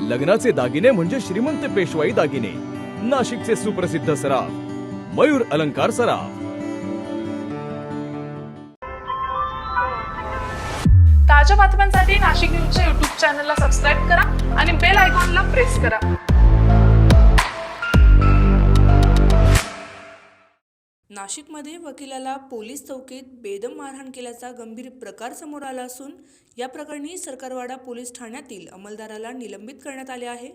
लग्नाचे दागिने म्हणजे श्रीमंत पेशवाई दागिने, नाशिकचे सुप्रसिद्ध सराफ मयूर अलंकार सराफ। ताज्या बातम्यांसाठी नाशिक न्यूजच्या YouTube चॅनलला सबस्क्राईब करा आणि बेल आयकॉनला प्रेस करा। नाशिकमध्ये वकिलाला पोलीस चौकीत बेदम मारहाण केल्याचा गंभीर प्रकार समोर आला असून या प्रकरणी सरकारवाडा पोलीस ठाण्यातील अंमलदाराला निलंबित करण्यात आले आहे।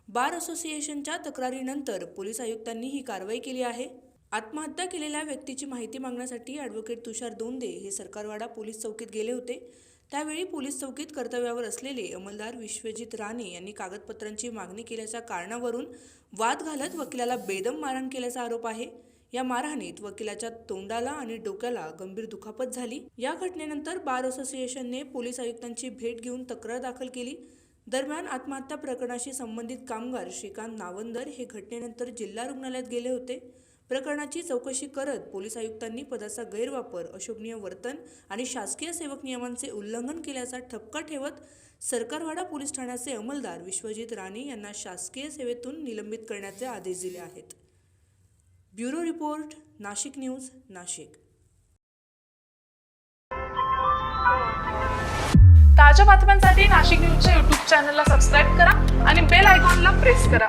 बार असोसिएशनच्या तक्रारीनंतर पोलीस आयुक्तांनी ही कारवाई केली आहे। आत्महत्या केलेल्या व्यक्तीची माहिती मागण्यासाठी ॲडव्होकेट तुषार दोंदे हे सरकारवाडा पोलीस चौकीत गेले होते। त्यावेळी पोलीस चौकीत कर्तव्यावर असलेले अंमलदार विश्वजित राणे यांनी कागदपत्रांची मागणी केल्याच्या कारणावरून वाद घालत वकिलाला बेदम मारहाण केल्याचा आरोप आहे। या मारहाणीत वकिलाच्या तोंडाला आणि डोक्याला गंभीर दुखापत झाली। या घटनेनंतर बार असोसिएशनने पोलीस आयुक्तांची भेट घेऊन तक्रार दाखल केली। दरम्यान आत्महत्या प्रकरणाशी संबंधित कामगार श्रीकांत नावंदर हे घटनेनंतर जिल्हा रुग्णालयात गेले होते। प्रकरणाची चौकशी करत पोलीस आयुक्तांनी पदाचा गैरवापर, अशोभनीय वर्तन आणि शासकीय सेवक नियमांचे उल्लंघन केल्याचा ठपका ठेवत सरकारवाडा पोलीस ठाण्याचे अंमलदार विश्वजित राणे यांना शासकीय सेवेतून निलंबित करण्याचे आदेश दिले आहेत। Bureau report, Nashik news, Nashik. ताज्या बातम्यांसाठी नाशिक न्यूजच्या YouTube चॅनलला सबस्क्राईब करा आणि बेल आयकॉनला प्रेस करा।